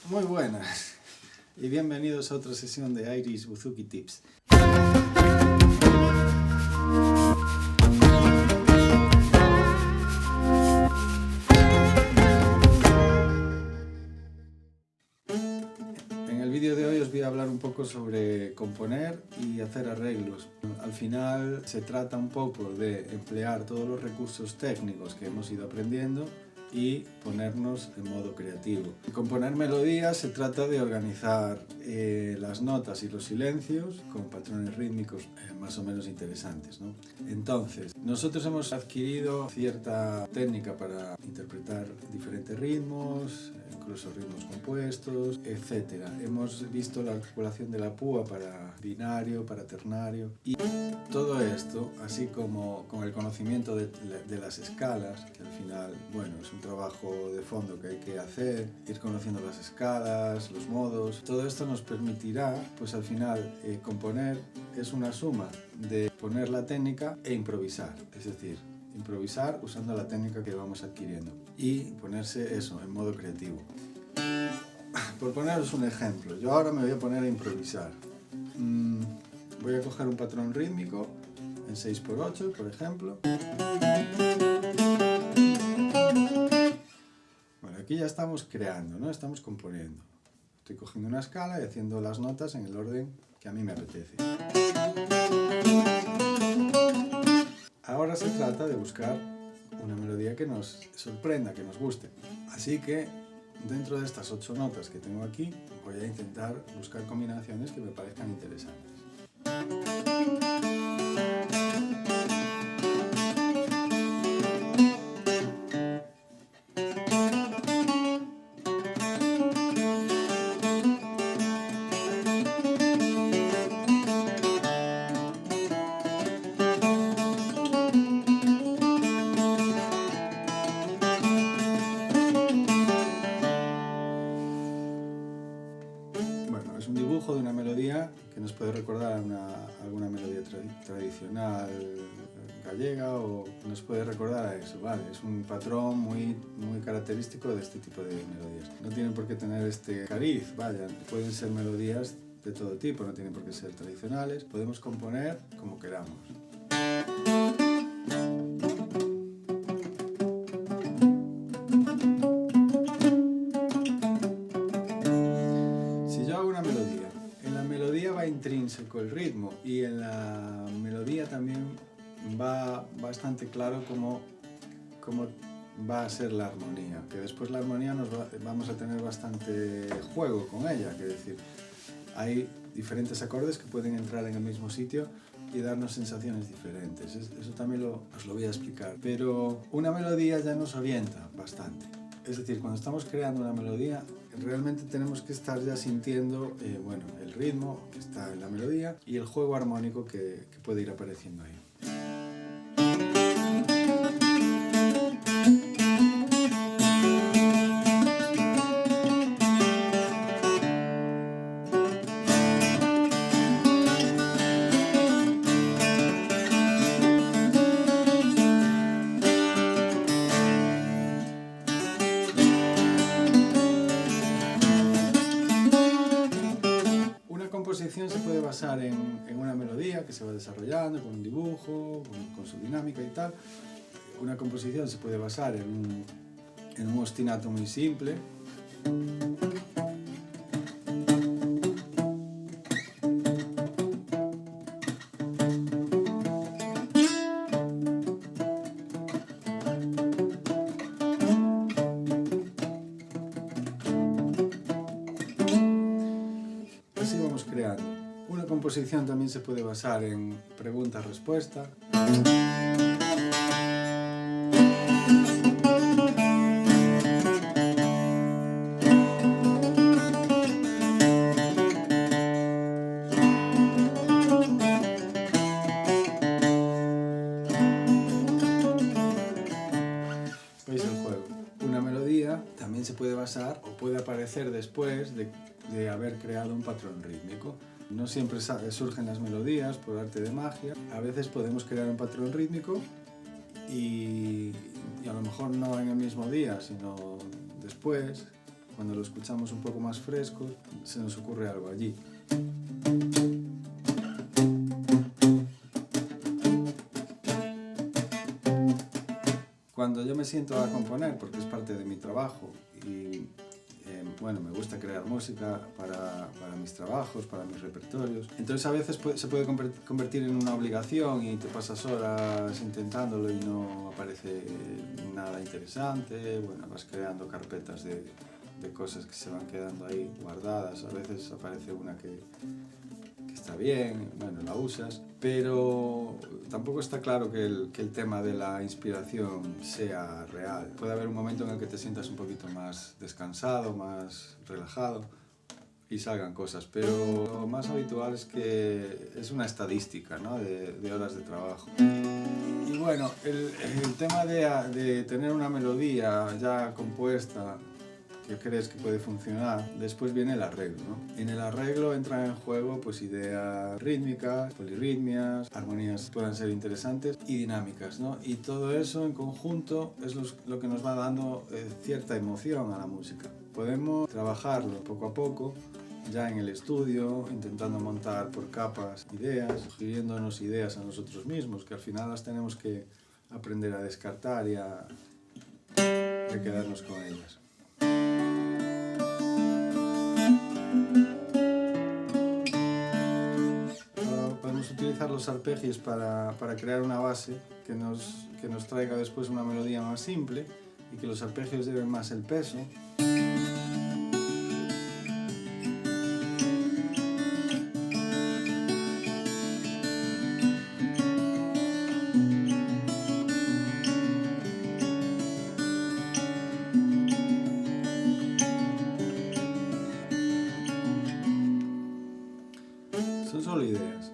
Muy buenas y bienvenidos a otra sesión de Irish Bouzouki Tips. En el vídeo de hoy os voy a hablar un poco sobre componer y hacer arreglos. Al final se trata un poco de emplear todos los recursos técnicos que hemos ido aprendiendo y ponernos en modo creativo. Componer melodías se trata de organizar las notas y los silencios con patrones rítmicos más o menos interesantes, ¿no? Entonces, nosotros hemos adquirido cierta técnica para interpretar diferentes ritmos, incluso ritmos compuestos, etc. Hemos visto la articulación de la púa para binario, para ternario, y todo esto, así como con el conocimiento de las escalas, que al final, bueno, es un trabajo de fondo que hay que hacer, ir conociendo las escalas, los modos. Todo esto nos permitirá, pues al final, componer es una suma de poner la técnica e improvisar, es decir, improvisar usando la técnica que vamos adquiriendo y ponerse eso en modo creativo. Por poneros un ejemplo, yo ahora me voy a poner a improvisar. Voy a coger un patrón rítmico en 6×8, por ejemplo. Bueno, aquí ya estamos creando, ¿no? Estamos componiendo. Estoy cogiendo una escala y haciendo las notas en el orden que a mí me apetece. Ahora se trata de buscar una melodía que nos sorprenda, que nos guste. Así que dentro de estas 8 notas que tengo aquí, voy a intentar buscar combinaciones que me parezcan interesantes. Es un dibujo de una melodía que nos puede recordar a alguna melodía tradicional gallega, o nos puede recordar a eso, ¿vale? Es un patrón muy característico de este tipo de melodías. No tienen por qué tener este cariz, vaya, pueden ser melodías de todo tipo, no tienen por qué ser tradicionales, podemos componer como queramos. Va intrínseco el ritmo, y en la melodía también va bastante claro cómo va a ser la armonía, que después la armonía vamos a tener bastante juego con ella, que decir, hay diferentes acordes que pueden entrar en el mismo sitio y darnos sensaciones diferentes. Eso también os lo voy a explicar, pero una melodía ya nos orienta bastante. Es decir, cuando estamos creando una melodía, realmente tenemos que estar ya sintiendo bueno, el ritmo que está en la melodía y el juego armónico que puede ir apareciendo ahí. Una composición se puede basar en una melodía que se va desarrollando con un dibujo, con su dinámica y tal. Una composición se puede basar en un ostinato muy simple. Así vamos creando. Una composición también se puede basar en pregunta-respuesta. ¿Veis el juego? Una melodía también se puede basar o puede aparecer después de haber creado un patrón rítmico. No siempre surgen las melodías por arte de magia. A veces podemos crear un patrón rítmico y a lo mejor no en el mismo día, sino después, cuando lo escuchamos un poco más fresco, se nos ocurre algo allí. Cuando yo me siento a componer, porque es parte de mi trabajo, y bueno, me gusta crear música para mis trabajos, para mis repertorios, entonces a veces se puede convertir en una obligación y te pasas horas intentándolo y no aparece nada interesante. Bueno, vas creando carpetas de cosas que se van quedando ahí guardadas. A veces aparece una que está bien, bueno, la usas, pero tampoco está claro que el tema de la inspiración sea real. Puede haber un momento en el que te sientas un poquito más descansado, más relajado y salgan cosas, pero lo más habitual es que es una estadística, ¿no?, de horas de trabajo. Y bueno, el tema de tener una melodía ya compuesta que crees que puede funcionar, después viene el arreglo, ¿no? En el arreglo entran en juego pues ideas rítmicas, polirritmias, armonías puedan ser interesantes y dinámicas, ¿no? Y todo eso en conjunto es lo que nos va dando cierta emoción a la música. Podemos trabajarlo poco a poco, ya en el estudio, intentando montar por capas ideas, sugiriéndonos ideas a nosotros mismos, que al final las tenemos que aprender a descartar y a quedarnos con ellas. Podemos utilizar los arpegios para crear una base que nos traiga después una melodía más simple y que los arpegios lleven más el peso. Son solo ideas.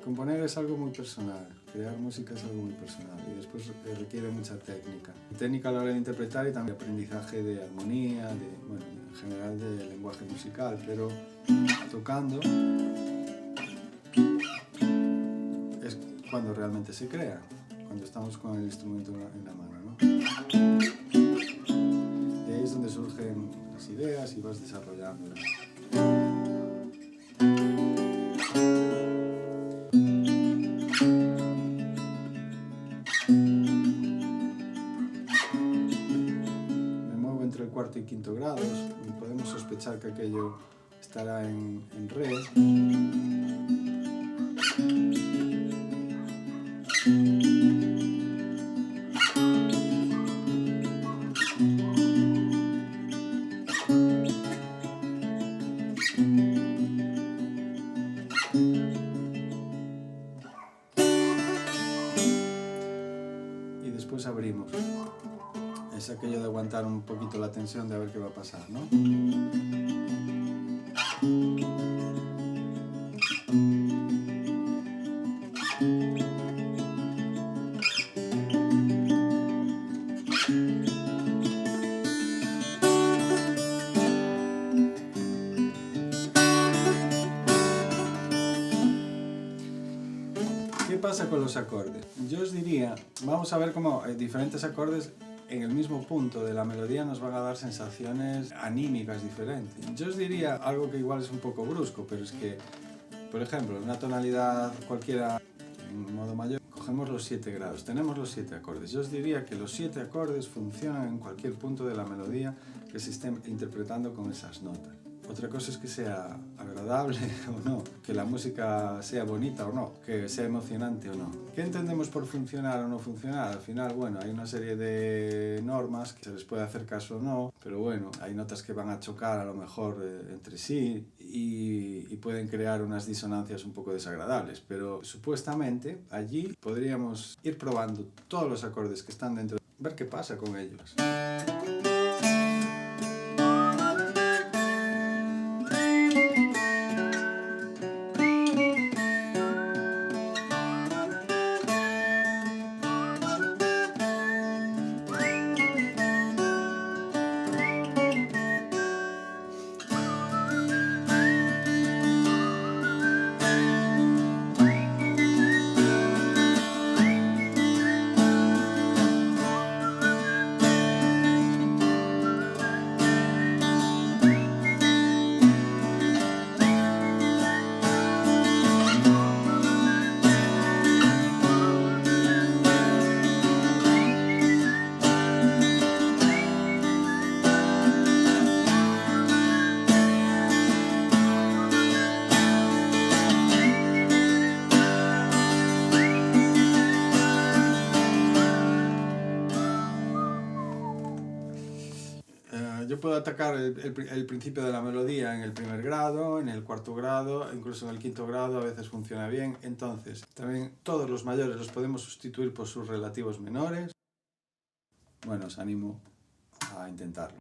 Componer es algo muy personal, crear música es algo muy personal y después requiere mucha técnica. Técnica a la hora de interpretar y también aprendizaje de armonía, bueno, en general de lenguaje musical, pero tocando es cuando realmente se crea, cuando estamos con el instrumento en la mano, ¿no? Y ahí es donde surgen las ideas y vas desarrollándolas. Entre el cuarto y quinto grados, y podemos sospechar que aquello estará en re. Y después abrimos. Es aquello de aguantar un poquito la tensión de a ver qué va a pasar, ¿no? ¿Qué pasa con los acordes? Yo os diría, vamos a ver cómo diferentes acordes en el mismo punto de la melodía nos van a dar sensaciones anímicas diferentes. Yo os diría algo que igual es un poco brusco, pero es que, por ejemplo, en una tonalidad cualquiera, en modo mayor, cogemos los 7 grados, tenemos los 7 acordes. Yo os diría que los 7 acordes funcionan en cualquier punto de la melodía que se esté interpretando con esas notas. Otra cosa es que sea agradable o no, que la música sea bonita o no, que sea emocionante o no. ¿Qué entendemos por funcionar o no funcionar? Al final, bueno, hay una serie de normas que se les puede hacer caso o no, pero bueno, hay notas que van a chocar a lo mejor entre sí y pueden crear unas disonancias un poco desagradables, pero supuestamente allí podríamos ir probando todos los acordes que están dentro, ver qué pasa con ellos. atacar el principio de la melodía en el primer grado, en el cuarto grado, incluso en el quinto grado a veces funciona bien. Entonces, también todos los mayores los podemos sustituir por sus relativos menores. Bueno, os animo a intentarlo.